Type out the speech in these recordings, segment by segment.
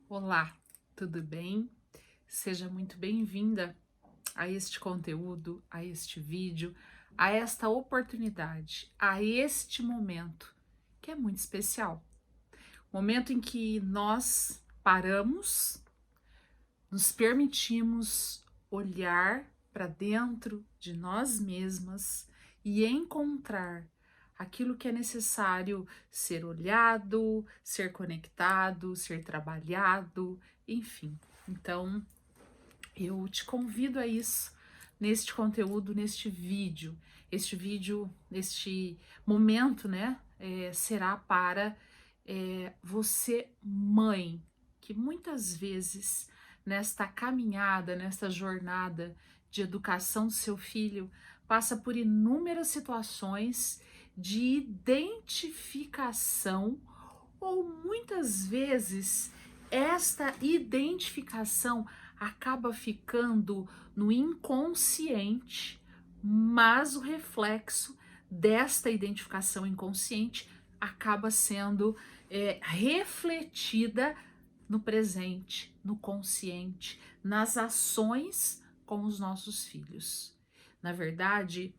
Olá, tudo bem? Seja muito bem-vinda a este conteúdo, a este vídeo, a esta oportunidade, a este momento que é muito especial. Momento em que nós paramos, nos permitimos olhar para dentro de nós mesmas e encontrar aquilo que é necessário ser olhado, ser conectado, ser trabalhado, enfim. Então, eu te convido a isso neste conteúdo, neste vídeo. Este vídeo, este momento, né, será para você, mãe, que muitas vezes nesta caminhada, nesta jornada de educação do seu filho, passa por inúmeras situações de identificação ou muitas vezes esta identificação acaba ficando no inconsciente, mas o reflexo desta identificação inconsciente acaba sendo refletida no presente, no consciente, nas ações com os nossos filhos. Na verdade,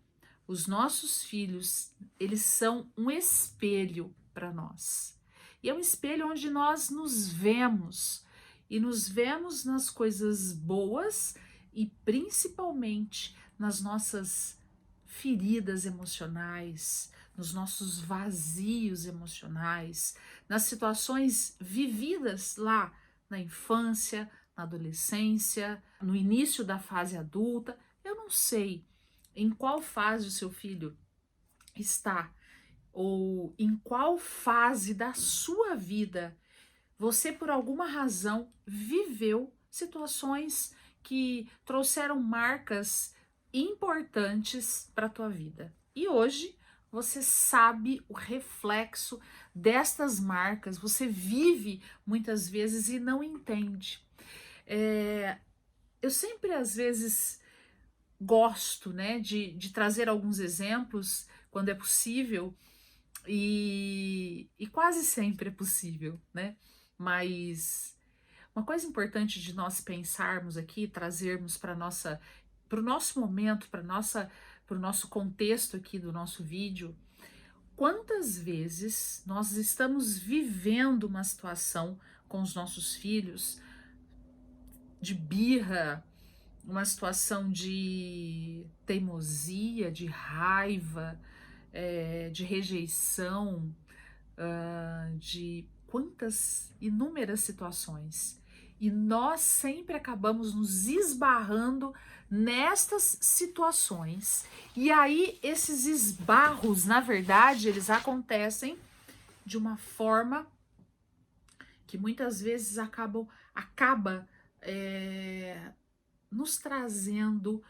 os nossos filhos, eles são um espelho para nós. E é um espelho onde nós nos vemos, e nos vemos nas coisas boas e principalmente nas nossas feridas emocionais, nos nossos vazios emocionais, nas situações vividas lá na infância, na adolescência, no início da fase adulta. Eu não sei em qual fase o seu filho está ou em qual fase da sua vida você, por alguma razão, viveu situações que trouxeram marcas importantes para a tua vida. E hoje você sabe o reflexo destas marcas, você vive muitas vezes e não entende. Eu sempre, às vezes, gosto, né, de trazer alguns exemplos quando é possível, e quase sempre é possível, né? Mas uma coisa importante de nós pensarmos aqui, trazermos para o nosso momento, para o nosso contexto aqui do nosso vídeo, quantas vezes nós estamos vivendo uma situação com os nossos filhos de birra, uma situação de teimosia, de raiva, de rejeição, de quantas inúmeras situações. E nós sempre acabamos nos esbarrando nestas situações. E aí esses esbarros, na verdade, eles acontecem de uma forma que muitas vezes acaba nos trazendo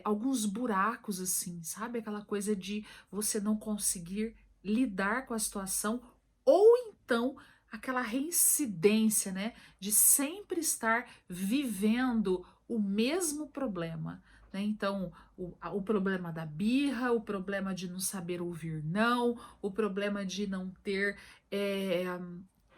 alguns buracos, assim, sabe? Aquela coisa de você não conseguir lidar com a situação, ou então aquela reincidência, né? De sempre estar vivendo o mesmo problema. Né? Então, o problema da birra, o problema de não saber ouvir não, o problema de não ter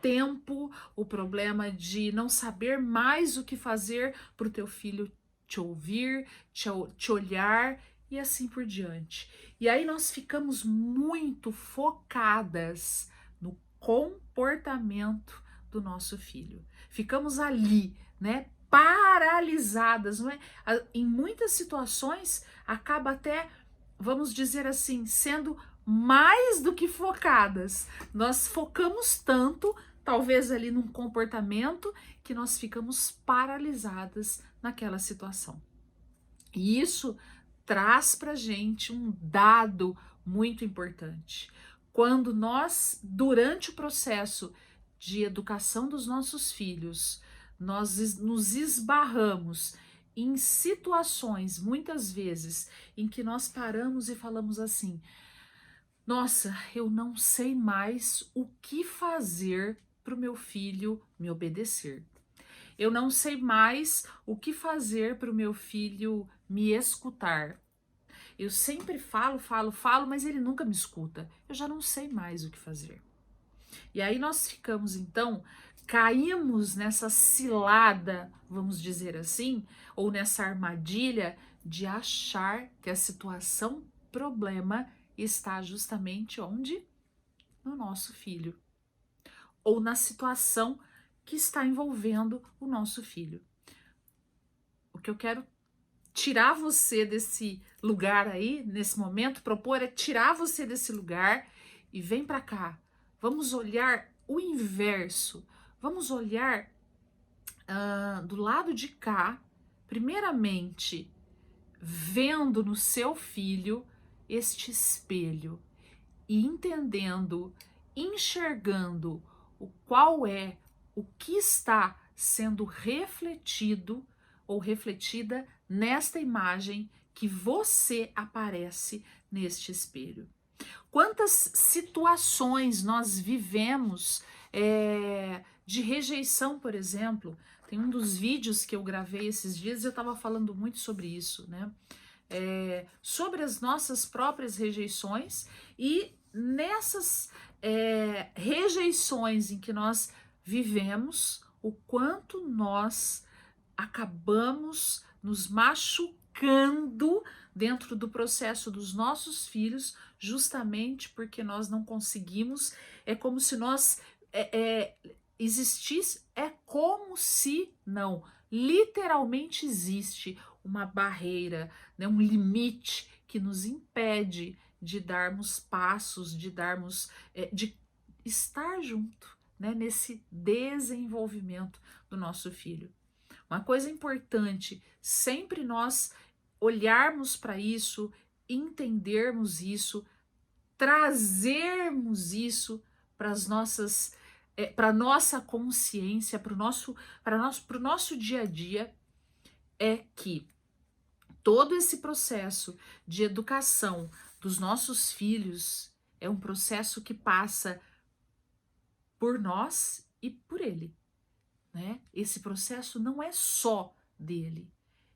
tempo, o problema de não saber mais o que fazer para o teu filho te ouvir, te olhar e assim por diante. E aí nós ficamos muito focadas no comportamento do nosso filho. Ficamos ali, né, paralisadas, não é? Em muitas situações acaba até, vamos dizer assim, sendo mais do que focadas. Nós focamos tanto, talvez ali num comportamento, que nós ficamos paralisadas naquela situação. E isso traz para gente um dado muito importante. Quando nós, durante o processo de educação dos nossos filhos, nós nos esbarramos em situações, muitas vezes, em que nós paramos e falamos assim: nossa, eu não sei mais o que fazer para o meu filho me obedecer. Eu não sei mais o que fazer para o meu filho me escutar. Eu sempre falo, mas ele nunca me escuta. Eu já não sei mais o que fazer. E aí nós ficamos, então, caímos nessa cilada, vamos dizer assim, ou nessa armadilha de achar que a situação problema está justamente onde? No nosso filho, ou na situação que está envolvendo o nosso filho. O que eu quero tirar você desse lugar aí, nesse momento, propor é tirar você desse lugar e vem para cá. Vamos olhar o inverso. Vamos olhar do lado de cá, primeiramente, vendo no seu filho este espelho e entendendo, enxergando o que está sendo refletido ou refletida nesta imagem que você aparece neste espelho. Quantas situações nós vivemos de rejeição, por exemplo. Tem um dos vídeos que eu gravei esses dias e eu estava falando muito sobre isso, né? Sobre as nossas próprias rejeições e nessas rejeições em que nós vivemos, o quanto nós acabamos nos machucando dentro do processo dos nossos filhos, justamente porque nós não conseguimos, é como se nós existisse, é como se não, literalmente existe uma barreira, né, um limite que nos impede de darmos passos, de estar junto, né, nesse desenvolvimento do nosso filho. Uma coisa importante, sempre nós olharmos para isso, entendermos isso, trazermos isso para as nossas, para nossa consciência, para o nosso dia a dia, é que todo esse processo de educação dos nossos filhos é um processo que passa por nós e por ele, né? Esse processo não é só dele.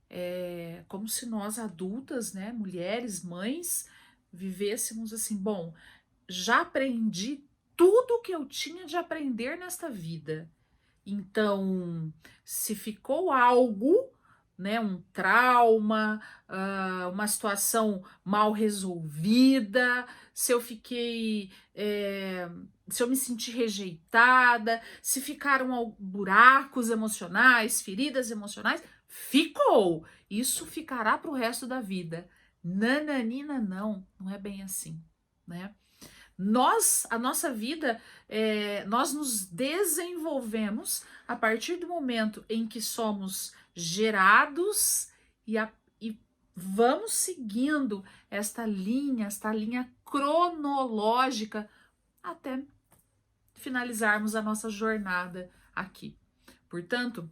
É como se nós adultas, né, mulheres, mães, vivêssemos assim, bom, já aprendi tudo que eu tinha de aprender nesta vida. Então, se ficou algo, né, um trauma, uma situação mal resolvida, se eu fiquei, se eu me senti rejeitada, se ficaram buracos emocionais, feridas emocionais, ficou. Isso ficará para o resto da vida. Nananina, não é bem assim, né? A nossa vida, nós nos desenvolvemos a partir do momento em que somos gerados e vamos seguindo esta linha cronológica até finalizarmos a nossa jornada aqui. Portanto,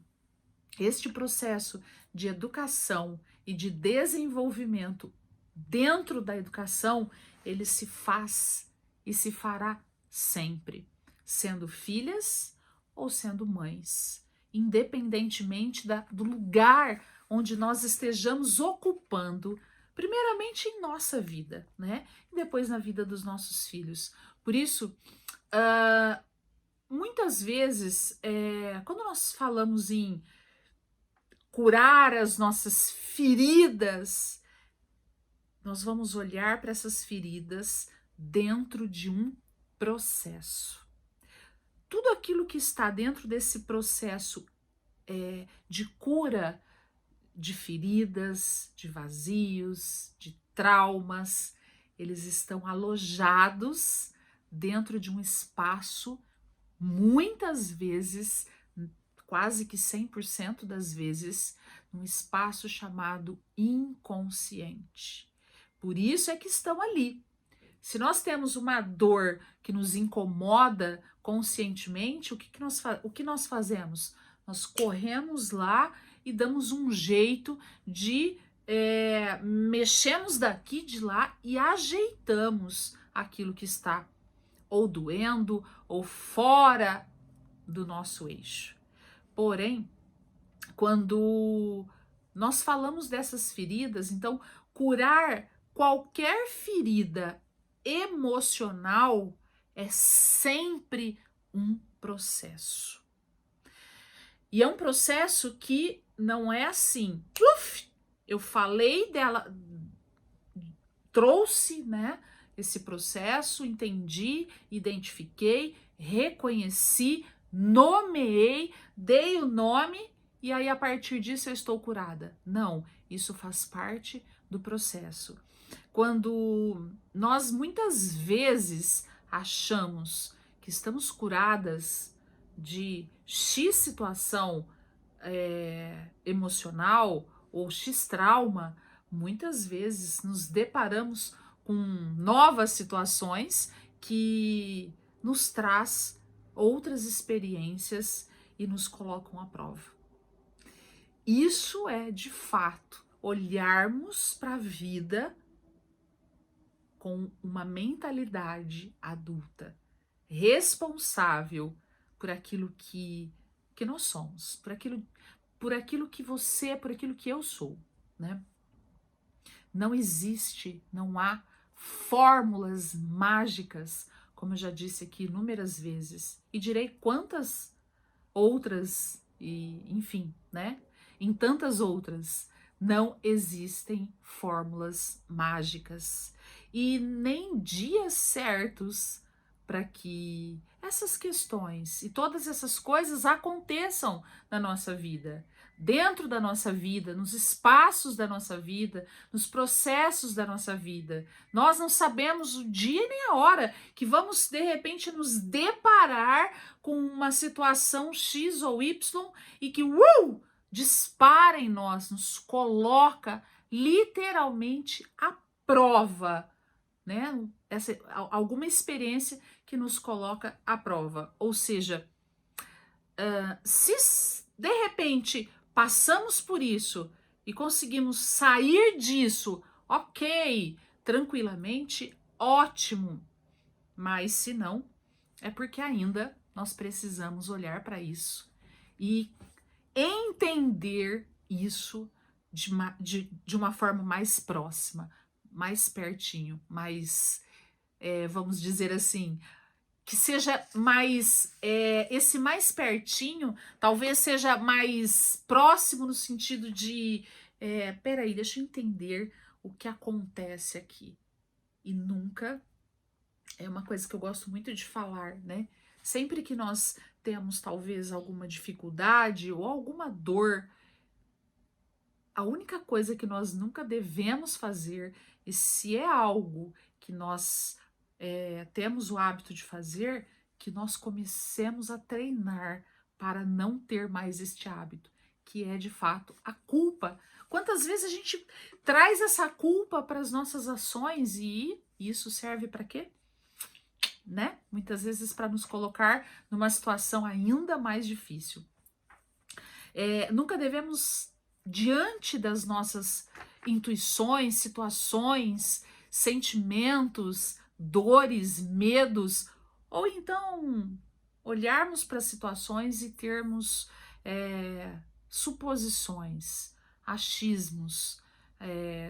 este processo de educação e de desenvolvimento dentro da educação, ele se faz e se fará sempre, sendo filhas ou sendo mães, independentemente do lugar onde nós estejamos ocupando, primeiramente em nossa vida, né? E depois na vida dos nossos filhos. Por isso, muitas vezes, quando nós falamos em curar as nossas feridas, nós vamos olhar para essas feridas dentro de um processo. Tudo aquilo que está dentro desse processo de cura de feridas, de vazios, de traumas, eles estão alojados dentro de um espaço, muitas vezes, quase que 100% das vezes, num espaço chamado inconsciente. Por isso é que estão ali. Se nós temos uma dor que nos incomoda conscientemente, o que nós fazemos? Nós corremos lá e damos um jeito de mexemos daqui, de lá e ajeitamos aquilo que está ou doendo ou fora do nosso eixo. Porém, quando nós falamos dessas feridas, então curar qualquer ferida emocional é sempre um processo. E é um processo que não é assim, eu falei dela, trouxe, né, esse processo, entendi, identifiquei, reconheci, nomeei, dei o nome e aí a partir disso eu estou curada. Não, isso faz parte do processo. Quando nós muitas vezes achamos que estamos curadas de X situação emocional ou X trauma, muitas vezes nos deparamos com novas situações que nos traz outras experiências e nos colocam à prova. Isso é, de fato, olharmos para a vida com uma mentalidade adulta, responsável por aquilo que nós somos, por aquilo que você, por aquilo que eu sou, né? Não existe, não há fórmulas mágicas, como eu já disse aqui inúmeras vezes, e direi quantas outras, e enfim, né? Em tantas outras, não existem fórmulas mágicas e nem dias certos para que essas questões e todas essas coisas aconteçam na nossa vida, dentro da nossa vida, nos espaços da nossa vida, nos processos da nossa vida. Nós não sabemos o dia nem a hora que vamos de repente nos deparar com uma situação X ou Y e que dispara em nós, nos coloca literalmente à prova, né? Alguma experiência que nos coloca à prova. Ou seja, se de repente passamos por isso e conseguimos sair disso, ok, tranquilamente, ótimo. Mas se não, é porque ainda nós precisamos olhar para isso e entender isso de uma forma mais próxima, mais pertinho, mais, vamos dizer assim, que seja mais, esse mais pertinho, talvez seja mais próximo no sentido de, peraí, deixa eu entender o que acontece aqui. E nunca, é uma coisa que eu gosto muito de falar, né? Sempre que nós temos talvez alguma dificuldade ou alguma dor, a única coisa que nós nunca devemos fazer, e se é algo que nós temos o hábito de fazer, que nós comecemos a treinar para não ter mais este hábito, que é de fato a culpa. Quantas vezes a gente traz essa culpa para as nossas ações e isso serve para quê? Né? Muitas vezes para nos colocar numa situação ainda mais difícil. Nunca devemos, diante das nossas intuições, situações, sentimentos, dores, medos, ou então olharmos para situações e termos suposições, achismos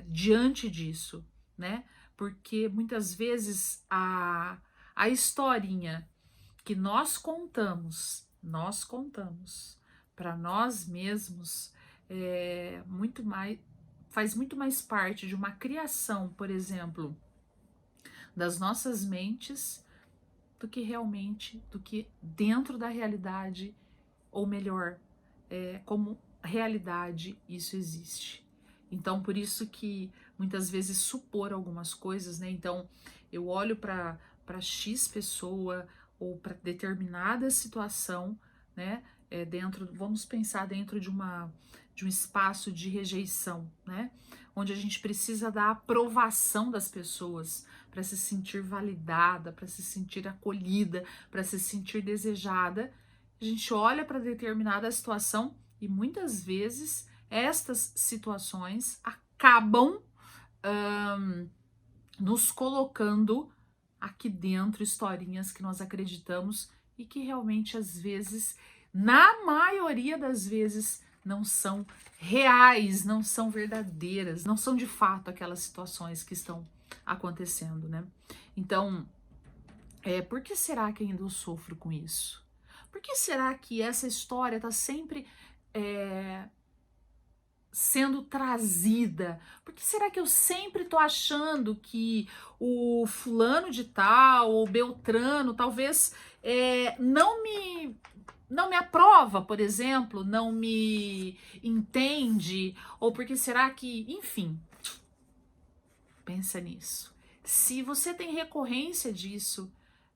diante disso, né? Porque muitas vezes a historinha que nós contamos para nós mesmos faz muito mais parte de uma criação, por exemplo, das nossas mentes, do que dentro da realidade, ou melhor, como realidade isso existe. Então, por isso que muitas vezes supor algumas coisas, né? Então, eu olho para X pessoa ou para determinada situação, né? Vamos pensar dentro de um espaço de rejeição, né? Onde a gente precisa da aprovação das pessoas para se sentir validada, para se sentir acolhida, para se sentir desejada. A gente olha para determinada situação e muitas vezes estas situações acabam nos colocando aqui dentro historinhas que nós acreditamos e que realmente às vezes, na maioria das vezes, não são reais, não são verdadeiras, não são de fato aquelas situações que estão acontecendo, né? Então, Por que será que ainda eu sofro com isso? Por que será que essa história está sempre sendo trazida? Por que será que eu sempre tô achando que o fulano de tal ou Beltrano talvez não me aprova, por exemplo, não me entende? Ou porque será que, enfim, pensa nisso. Se você tem recorrência disso,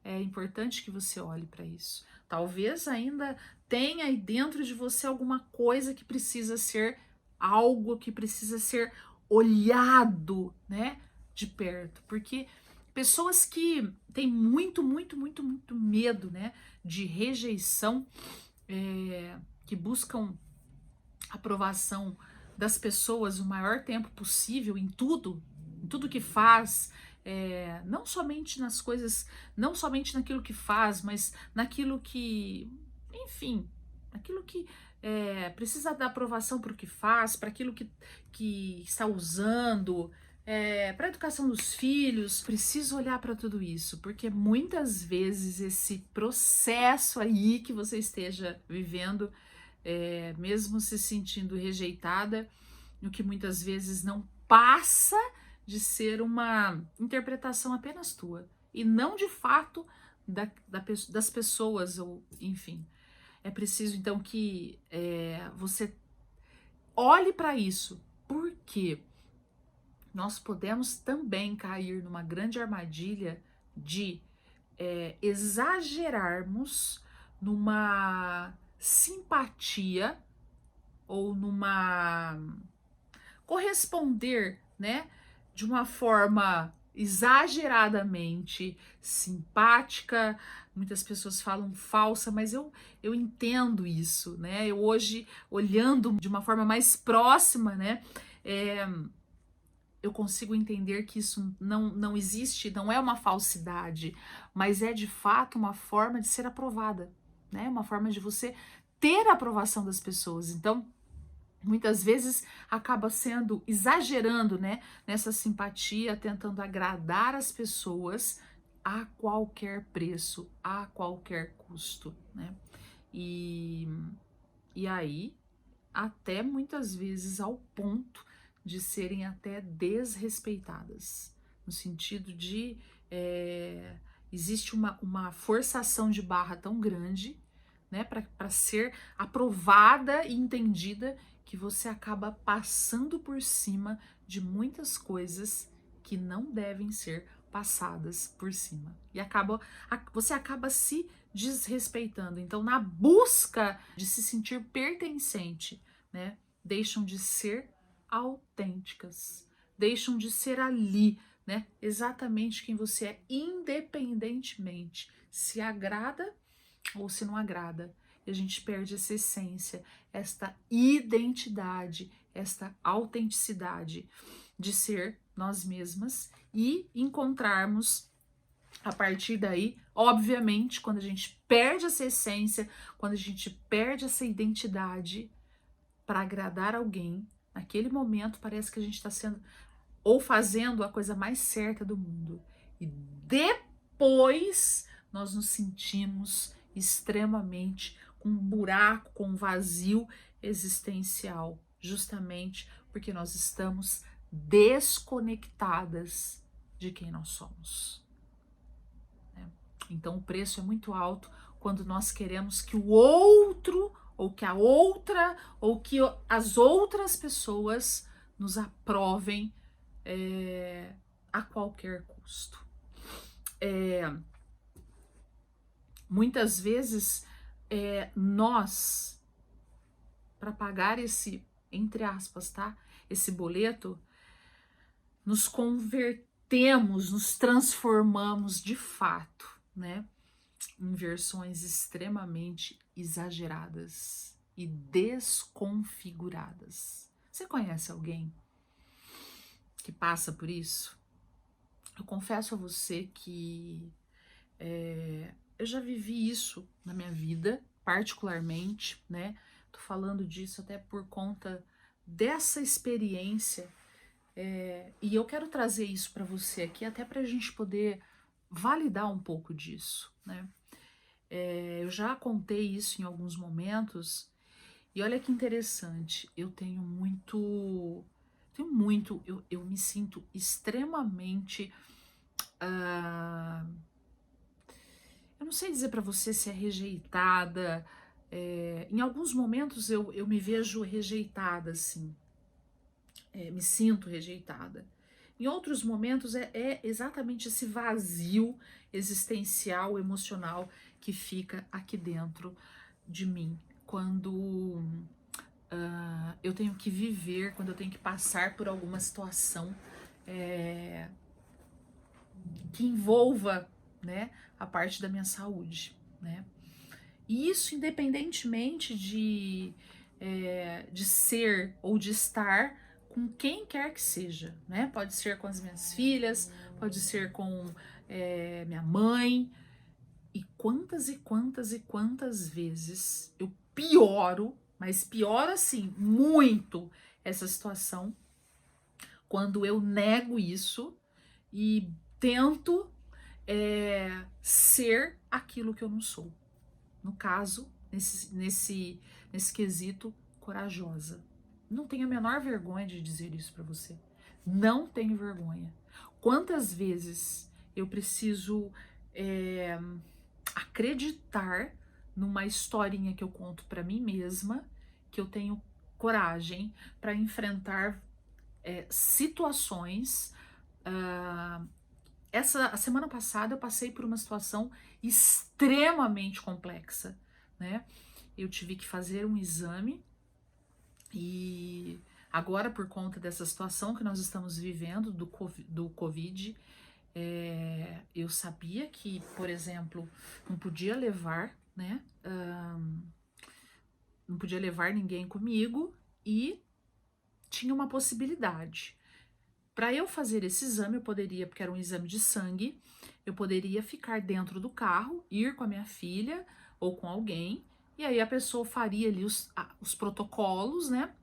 é importante que você olhe para isso. Talvez ainda tenha aí dentro de você alguma coisa que precisa ser algo que precisa ser olhado, né, de perto, porque pessoas que têm muito, muito, muito, muito medo, né, de rejeição, que buscam aprovação das pessoas o maior tempo possível em tudo que faz, não somente nas coisas, não somente naquilo que faz, mas naquilo que, enfim, naquilo que precisa da aprovação para o que faz, para aquilo que está usando, para a educação dos filhos. Preciso olhar para tudo isso, porque muitas vezes esse processo aí que você esteja vivendo, mesmo se sentindo rejeitada, o que muitas vezes não passa de ser uma interpretação apenas tua, e não de fato das pessoas, ou enfim. É preciso então que você olhe para isso, porque nós podemos também cair numa grande armadilha de exagerarmos numa simpatia ou numa corresponder, né, de uma forma exageradamente simpática. Muitas pessoas falam falsa, mas eu entendo isso, né? Eu hoje, olhando de uma forma mais próxima, né, eu consigo entender que isso não existe, não é uma falsidade, mas é de fato uma forma de ser aprovada, né? Uma forma de você ter a aprovação das pessoas. Então, muitas vezes acaba sendo exagerando, né, nessa simpatia, tentando agradar as pessoas a qualquer preço, a qualquer custo, né? E, e aí, até muitas vezes ao ponto de serem até desrespeitadas, no sentido de existe uma forçação de barra tão grande, né, para ser aprovada e entendida, que você acaba passando por cima de muitas coisas que não devem ser passadas por cima. E você acaba se desrespeitando. Então, na busca de se sentir pertencente, né, deixam de ser autênticas, deixam de ser ali, né, exatamente quem você é, independentemente se agrada ou se não agrada. E a gente perde essa essência, esta identidade, esta autenticidade de ser nós mesmas e encontrarmos a partir daí, obviamente, quando a gente perde essa essência, quando a gente perde essa identidade para agradar alguém, naquele momento parece que a gente está sendo ou fazendo a coisa mais certa do mundo. E depois nós nos sentimos extremamente com um buraco, com um vazio existencial, justamente porque nós estamos desconectadas de quem nós somos. Então o preço é muito alto quando nós queremos que o outro, ou que a outra, ou que as outras pessoas nos aprovem a qualquer custo. Muitas vezes nós, para pagar esse, entre aspas, tá? Esse boleto, nos convertemos, nos transformamos de fato, né? Em versões extremamente exageradas e desconfiguradas. Você conhece alguém que passa por isso? Eu confesso a você que eu já vivi isso na minha vida, particularmente, né? Tô falando disso até por conta dessa experiência, e eu quero trazer isso para você aqui, até para a gente poder validar um pouco disso, né? Eu já contei isso em alguns momentos, e olha que interessante, eu me sinto extremamente, ah, eu não sei dizer para você se é rejeitada, em alguns momentos eu me vejo rejeitada, assim, me sinto rejeitada. Em outros momentos é exatamente esse vazio existencial, emocional que fica aqui dentro de mim. Quando eu tenho que viver, quando eu tenho que passar por alguma situação que envolva, né, a parte da minha saúde, né? E isso independentemente de ser ou de estar com quem quer que seja, né? Pode ser com as minhas filhas, pode ser com minha mãe. E quantas vezes eu pioro, mas pioro assim, muito essa situação, quando eu nego isso e tento ser aquilo que eu não sou. No caso, nesse quesito, corajosa. Não tenho a menor vergonha de dizer isso para você. Não tenho vergonha. Quantas vezes eu preciso acreditar numa historinha que eu conto para mim mesma, que eu tenho coragem para enfrentar situações. A semana passada eu passei por uma situação extremamente complexa, né? Eu tive que fazer um exame e agora, por conta dessa situação que nós estamos vivendo do Covid, eu sabia que, por exemplo, não podia levar, né? Não podia levar ninguém comigo e tinha uma possibilidade. Para eu fazer esse exame, eu poderia, porque era um exame de sangue, eu poderia ficar dentro do carro, ir com a minha filha ou com alguém, e aí a pessoa faria ali os protocolos, né?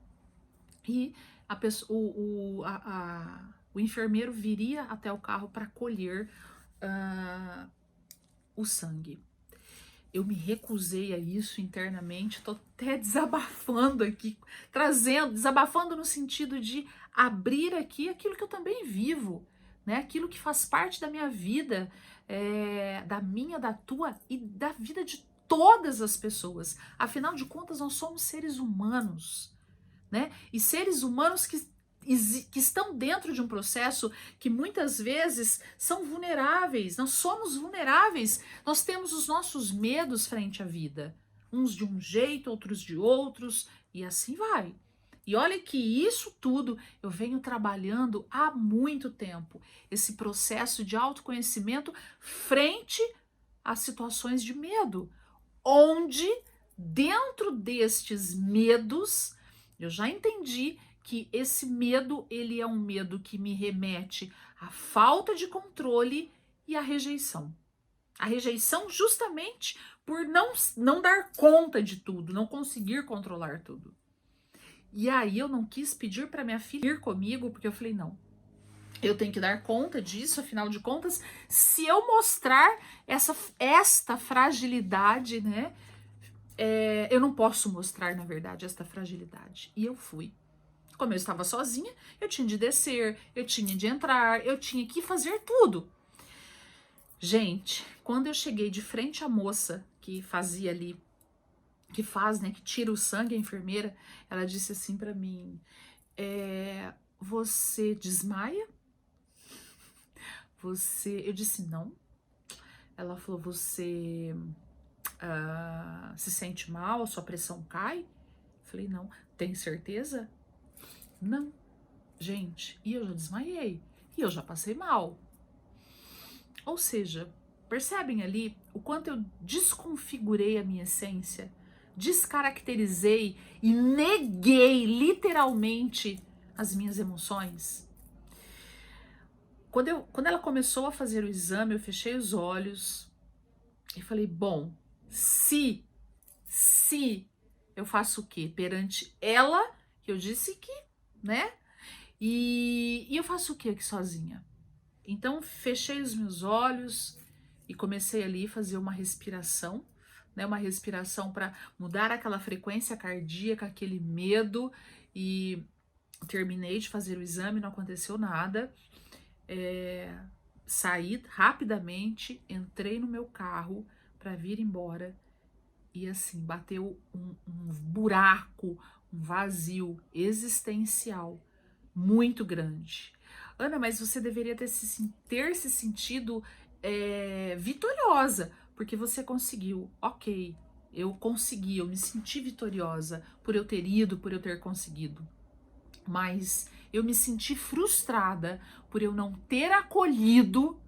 E a pessoa, o enfermeiro viria até o carro para colher o sangue. Eu me recusei a isso internamente, tô até desabafando aqui, desabafando no sentido de abrir aqui aquilo que eu também vivo, né? Aquilo que faz parte da minha vida, da minha, da tua e da vida de todas as pessoas. Afinal de contas, nós somos seres humanos, né? E seres humanos que estão dentro de um processo que muitas vezes são vulneráveis. Nós somos vulneráveis, nós temos os nossos medos frente à vida, uns de um jeito, outros de outros, e assim vai. E olha que isso tudo eu venho trabalhando há muito tempo, esse processo de autoconhecimento frente às situações de medo, onde dentro destes medos eu já entendi que esse medo, ele é um medo que me remete à falta de controle e à rejeição. A rejeição justamente por não dar conta de tudo, não conseguir controlar tudo. E aí eu não quis pedir para minha filha ir comigo, porque eu falei, não, eu tenho que dar conta disso, afinal de contas, se eu mostrar esta fragilidade, né, eu não posso mostrar, na verdade, esta fragilidade. E eu fui. Como eu estava sozinha, eu tinha de descer, eu tinha de entrar, eu tinha que fazer tudo. Gente, quando eu cheguei de frente à moça que fazia ali, que faz, né, que tira o sangue, a enfermeira, ela disse assim para mim, você desmaia? Eu disse não. Ela falou, você se sente mal, a sua pressão cai? Falei, não. Tem certeza? Não. Gente, e eu já desmaiei, e eu já passei mal. Ou seja, percebem ali o quanto eu desconfigurei a minha essência, descaracterizei e neguei literalmente as minhas emoções? Quando ela começou a fazer o exame, eu fechei os olhos e falei, bom, se eu faço o quê? Perante ela, que eu disse que, né? E eu faço o que aqui sozinha? Então, fechei os meus olhos e comecei ali a fazer uma respiração, né? Uma respiração para mudar aquela frequência cardíaca, aquele medo, e terminei de fazer o exame, não aconteceu nada. Saí rapidamente, entrei no meu carro para vir embora e assim, bateu um buraco, um vazio existencial muito grande. Ana, mas você deveria ter se sentido vitoriosa, porque você conseguiu. Ok, eu consegui, eu me senti vitoriosa por eu ter ido, por eu ter conseguido. Mas eu me senti frustrada por eu não ter acolhido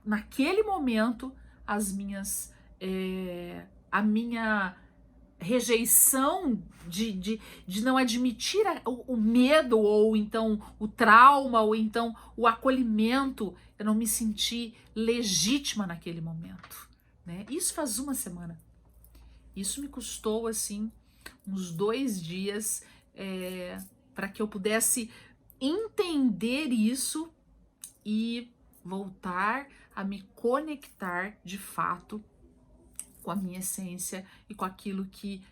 naquele momento as minhas a minha rejeição de não admitir o medo, ou então o trauma, ou então o acolhimento. Eu não me senti legítima naquele momento, né? Isso faz uma semana. Isso me custou, assim, uns 2 dias para que eu pudesse entender isso e voltar a me conectar de fato com a minha essência e com aquilo que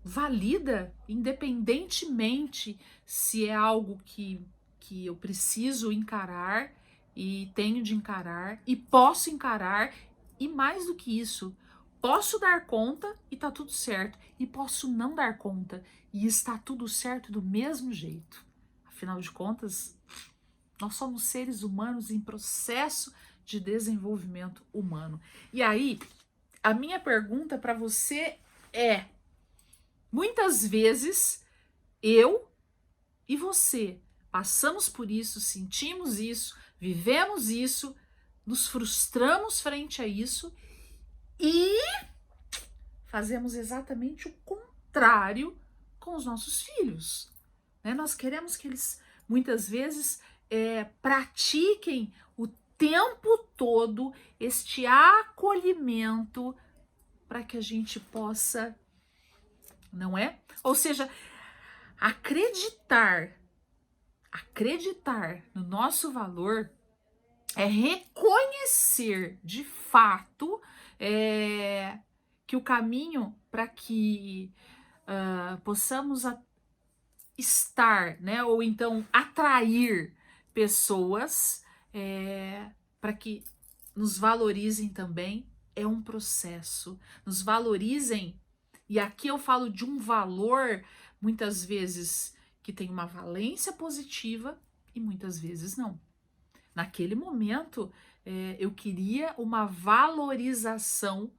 valida, independentemente se é algo que eu preciso encarar e tenho de encarar e posso encarar, e mais do que isso, posso dar conta e tá tudo certo, e posso não dar conta e está tudo certo do mesmo jeito. Afinal de contas, nós somos seres humanos em processo de desenvolvimento humano. E aí, a minha pergunta para você é: muitas vezes eu e você passamos por isso, sentimos isso, vivemos isso, nos frustramos frente a isso e fazemos exatamente o contrário com os nossos filhos, né? Nós queremos que eles muitas vezes pratiquem o tempo todo este acolhimento para que a gente possa, não é? Ou seja, acreditar no nosso valor é reconhecer de fato que o caminho para que possamos estar, né, ou então atrair pessoas para que nos valorizem também é um processo, nos valorizem. E aqui eu falo de um valor, muitas vezes, que tem uma valência positiva e muitas vezes não. Naquele momento, eu queria uma valorização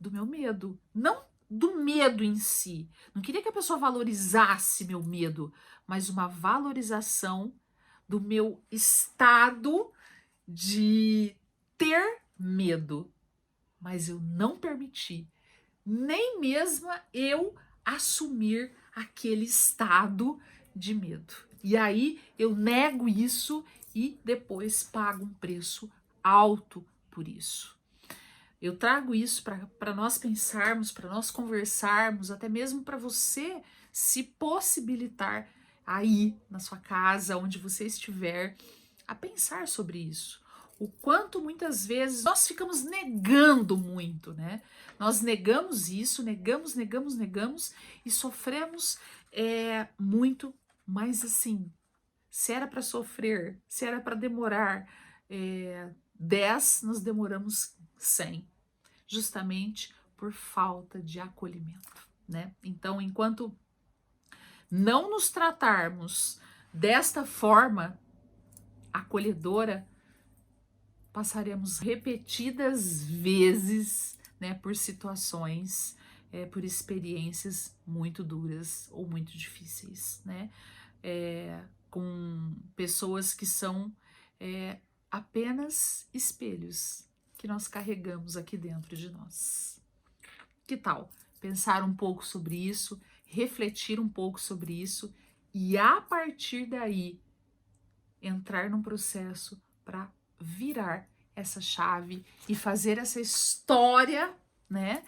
do meu medo, não do medo em si. Não queria que a pessoa valorizasse meu medo, mas uma valorização do meu estado de ter medo. Mas eu não permiti, nem mesmo eu assumir aquele estado de medo. E aí eu nego isso e depois pago um preço alto por isso. Eu trago isso para nós pensarmos, para nós conversarmos, até mesmo para você se possibilitar aí na sua casa, onde você estiver, a pensar sobre isso. O quanto muitas vezes nós ficamos negando muito, né? Nós negamos isso, negamos e sofremos muito, mas assim, se era para sofrer, se era para demorar 10, nós demoramos 100, justamente por falta de acolhimento, né? Então, enquanto não nos tratarmos desta forma acolhedora, passaremos repetidas vezes, né, por situações, por experiências muito duras ou muito difíceis, né? Com pessoas que são apenas espelhos que nós carregamos aqui dentro de nós. Que tal pensar um pouco sobre isso, refletir um pouco sobre isso e a partir daí entrar num processo para virar essa chave e fazer essa história, né,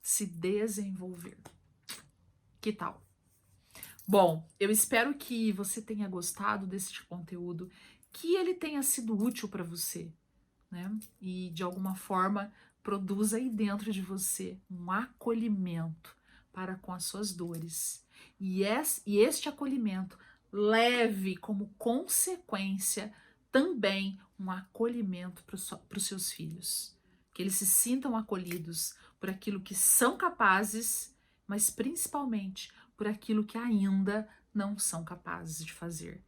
se desenvolver. Que tal? Bom, eu espero que você tenha gostado deste conteúdo, que ele tenha sido útil para você. né? E de alguma forma produz aí dentro de você um acolhimento para com as suas dores. E este acolhimento leve como consequência também um acolhimento para os seus filhos. Que eles se sintam acolhidos por aquilo que são capazes, mas principalmente por aquilo que ainda não são capazes de fazer.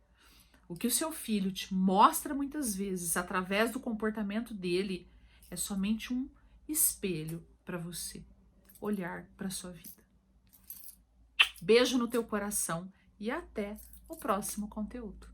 O que o seu filho te mostra muitas vezes através do comportamento dele é somente um espelho para você olhar para a sua vida. Beijo no teu coração e até o próximo conteúdo.